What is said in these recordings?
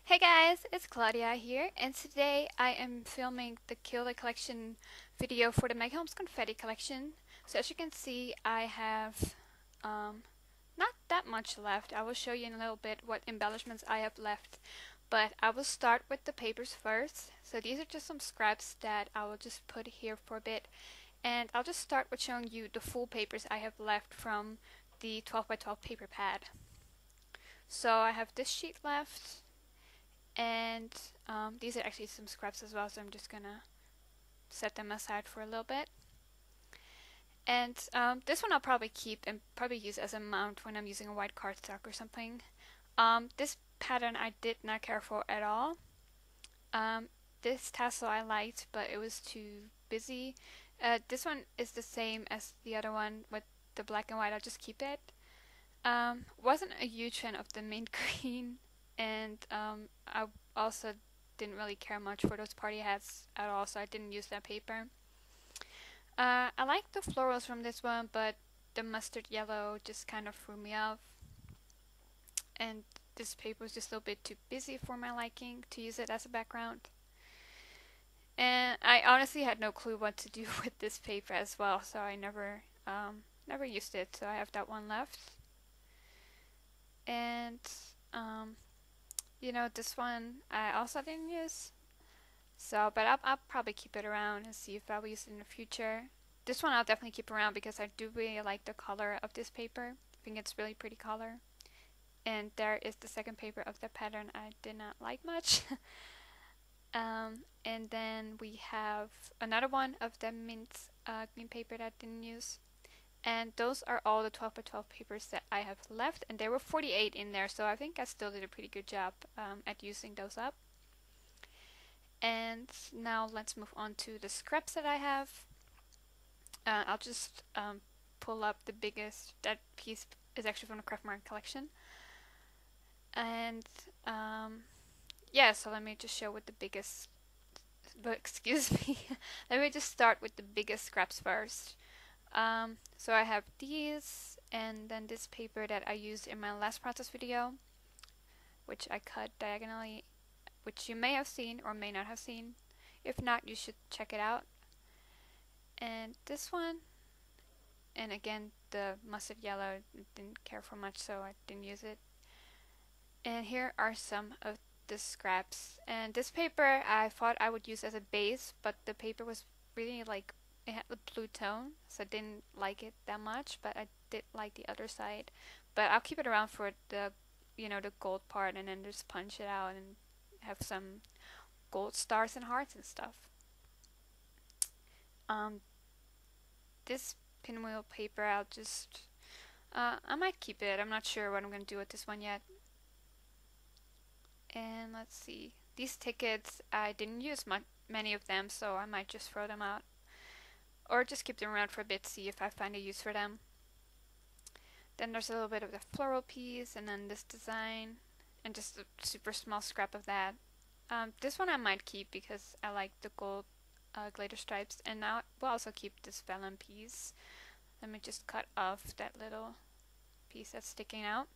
Hey guys, it's Claudia here, and today I am filming the Kill the Collection video for the Maggie Holmes Confetti collection. So as you can see, I have not that much left. I will show you in a little bit what embellishments I have left, but I will start with the papers first. So these are just some scraps that I will just put here for a bit, and I'll just start with showing you the full papers I have left from the 12 by 12 paper pad. So I have this sheet left. And these are actually some scraps as well, so I'm just gonna set them aside for a little bit. And this one I'll probably keep and probably use as a mount when I'm using a white cardstock or something. This pattern I did not care for at all. This tassel I liked, but it was too busy. This one is the same as the other one with the black and white. I'll just keep it. Wasn't a huge fan of the mint green, and I also didn't really care much for those party hats at all, so I didn't use that paper. I like the florals from this one, but the mustard yellow just kind of threw me off, and this paper was just a little bit too busy for my liking to use it as a background. And I honestly had no clue what to do with this paper as well, so I never used it. So I have that one left. And this one I also didn't use. So, but I'll probably keep it around and see if I'll use it in the future. This one I'll definitely keep around because I do really like the color of this paper. I think it's really pretty color. And there is the second paper of the pattern I did not like much. And then we have another one of the mint green paper that I didn't use. And those are all the 12 by 12 papers that I have left, and there were 48 in there, so I think I still did a pretty good job at using those up. And now let's move on to the scraps that I have. I'll just pull up the biggest. That piece is actually from the Craft Market collection. And yeah, so let me just show what the biggest. Excuse me. Let me just start with the biggest scraps first. So I have these, and then this paper that I used in my last process video, which I cut diagonally, which you may have seen or may not have seen. If not, you should check it out. And this one, and again the mustard yellow, didn't care for much, so I didn't use it. And here are some of the scraps. And this paper I thought I would use as a base, but the paper was really like, it had a blue tone, so I didn't like it that much, but I did like the other side. But I'll keep it around for the the gold part, and then just punch it out and have some gold stars and hearts and stuff. This pinwheel paper I'll just I might keep it. I'm not sure what I'm gonna do with this one yet. And let's see, these tickets I didn't use many of them, so I might just throw them out. Or just keep them around for a bit, see if I find a use for them. Then there's a little bit of the floral piece, and then this design, and just a super small scrap of that. This one I might keep because I like the gold glitter stripes, and now we'll also keep this vellum piece. Let me just cut off that little piece that's sticking out.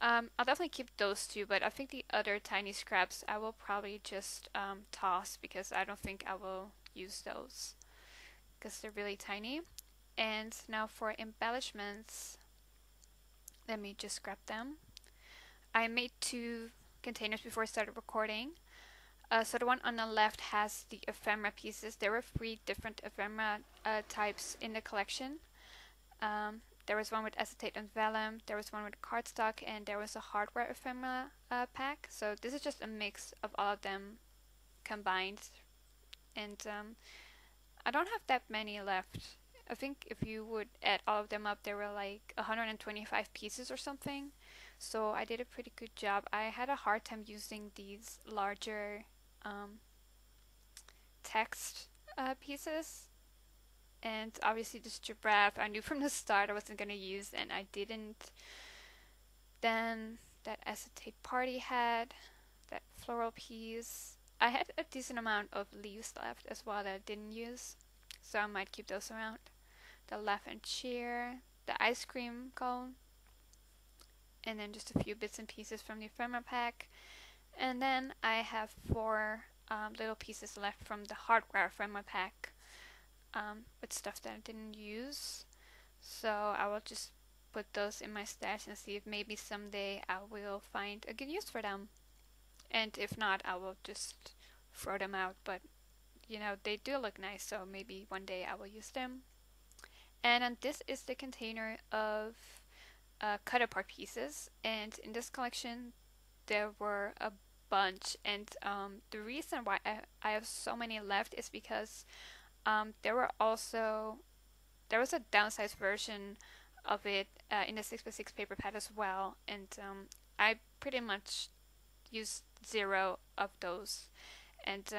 I'll definitely keep those two, but I think the other tiny scraps I will probably just toss because I don't think I will use those, because they're really tiny. And now for embellishments, let me just scrap them. I made 2 containers before I started recording. So the one on the left has the ephemera pieces. There were 3 different ephemera types in the collection. There was one with acetate and vellum, there was one with cardstock, and there was a hardware ephemera pack. So this is just a mix of all of them combined. And I don't have that many left. I think if you would add all of them up, there were like 125 pieces or something. So I did a pretty good job. I had a hard time using these larger text pieces. And obviously this giraffe I knew from the start I wasn't going to use, and I didn't. Then that acetate party hat, that floral piece. I had a decent amount of leaves left as well that I didn't use, so I might keep those around. The laugh and cheer, the ice cream cone, and then just a few bits and pieces from the ephemera pack. And then I have four little pieces left from the hardware from my pack with stuff that I didn't use. So I will just put those in my stash and see if maybe someday I will find a good use for them. And if not, I will just throw them out. But you know, they do look nice, so maybe one day I will use them. And then this is the container of cut apart pieces. And in this collection, there were a bunch. And the reason why I have so many left is because there was a downsized version of it in the 6x6 paper pad as well, and I pretty much used zero of those. And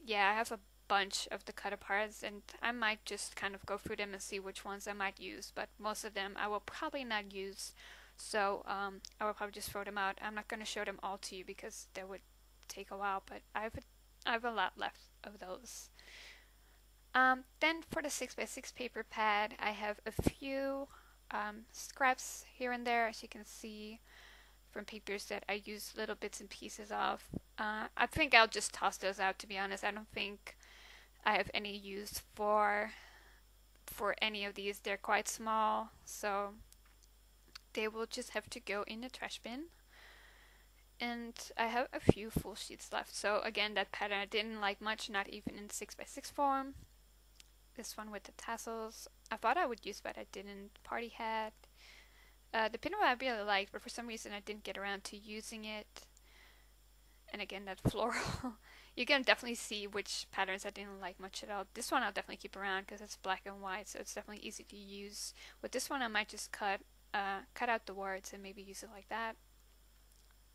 yeah, I have a bunch of the cut aparts, and I might just kind of go through them and see which ones I might use, but most of them I will probably not use, so I will probably just throw them out. I'm not going to show them all to you because that would take a while, but I have a lot left of those. Then for the 6x6 paper pad, I have a few scraps here and there, as you can see, from papers that I use little bits and pieces of. I think I'll just toss those out, to be honest. I don't think I have any use for any of these. They're quite small, so they will just have to go in the trash bin. And I have a few full sheets left. So again, that pattern I didn't like much, not even in 6x6 form. This one with the tassels, I thought I would use, but I didn't. Party hat. The pinwheel I really liked, but for some reason I didn't get around to using it. And again, that floral. You can definitely see which patterns I didn't like much at all. This one I'll definitely keep around because it's black and white, so it's definitely easy to use. With this one I might just cut out the words and maybe use it like that.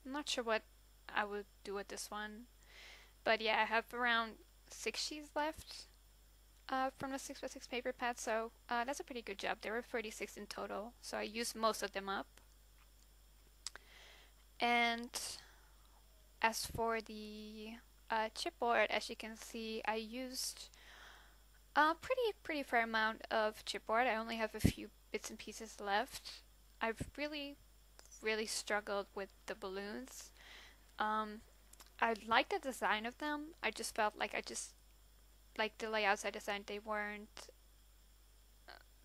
I'm not sure what I would do with this one. But yeah, I have around 6 sheets left from the 6x6 paper pad, so that's a pretty good job. There were 36 in total, so I used most of them up. And as for the chipboard, as you can see, I used a pretty fair amount of chipboard. I only have a few bits and pieces left. I've really struggled with the balloons. I like the design of them. I just felt like like the layouts I designed, they weren't,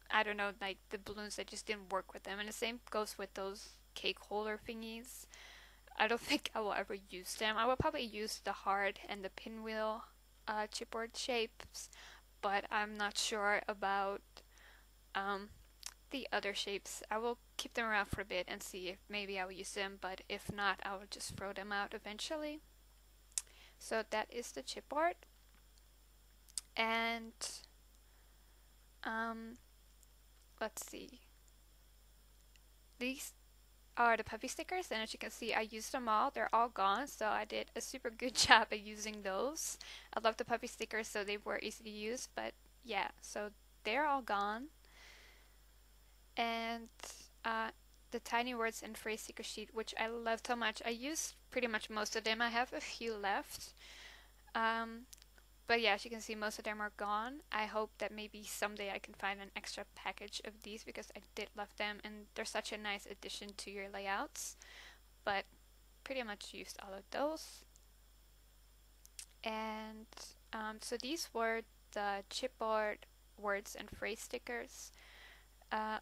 I don't know, like the balloons, I just didn't work with them. And the same goes with those cake holder thingies. I don't think I will ever use them. I will probably use the heart and the pinwheel chipboard shapes, but I'm not sure about the other shapes. I will keep them around for a bit and see if maybe I will use them, but if not, I will just throw them out eventually. So that is the chipboard. And let's see. These are the puppy stickers, and as you can see, I used them all. They're all gone, so I did a super good job at using those. I love the puppy stickers, so they were easy to use, but yeah, so they're all gone. And the tiny words and phrase sticker sheet, which I love so much. I used pretty much most of them. I have a few left. But yeah, as you can see, most of them are gone. I hope that maybe someday I can find an extra package of these because I did love them and they're such a nice addition to your layouts. But pretty much used all of those. And so these were the chipboard words and phrase stickers.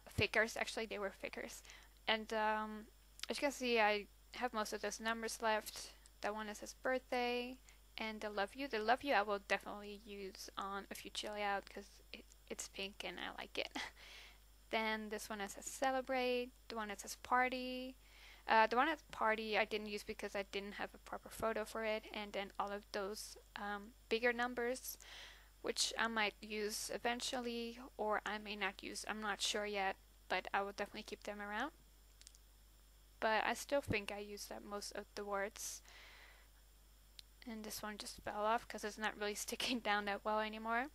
Figures, actually, they were figures. And as you can see, I have most of those numbers left. That one is his birthday. And the love you I will definitely use on a future layout because it's pink and I like it. Then this one that says celebrate, the one that says party. The one that's party I didn't use because I didn't have a proper photo for it. And then all of those bigger numbers, which I might use eventually or I may not use. I'm not sure yet, but I will definitely keep them around. But I still think I used up most of the words. And this one just fell off because it's not really sticking down that well anymore.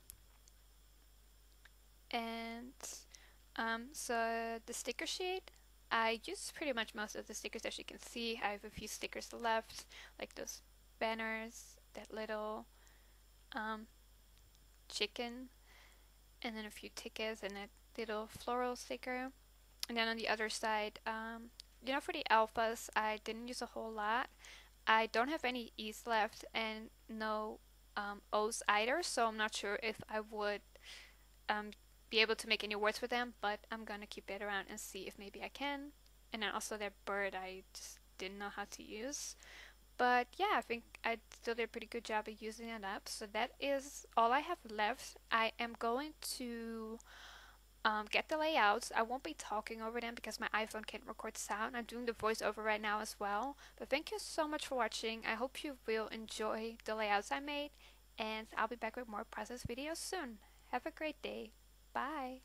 And so the sticker sheet, I used pretty much most of the stickers. As you can see, I have a few stickers left, like those banners, that little chicken, and then a few tickets and that little floral sticker. And then on the other side, you know, for the alphas, I didn't use a whole lot. I don't have any E's left and no O's either, so I'm not sure if I would um, be able to make any words with them, but I'm gonna keep it around and see if maybe I can. And then also their bird I just didn't know how to use. But yeah, I think I still did a pretty good job of using it up. So that is all I have left. I am going to get the layouts. I won't be talking over them because my iPhone can't record sound. I'm doing the voiceover right now as well. But thank you so much for watching. I hope you will enjoy the layouts I made. And I'll be back with more process videos soon. Have a great day. Bye.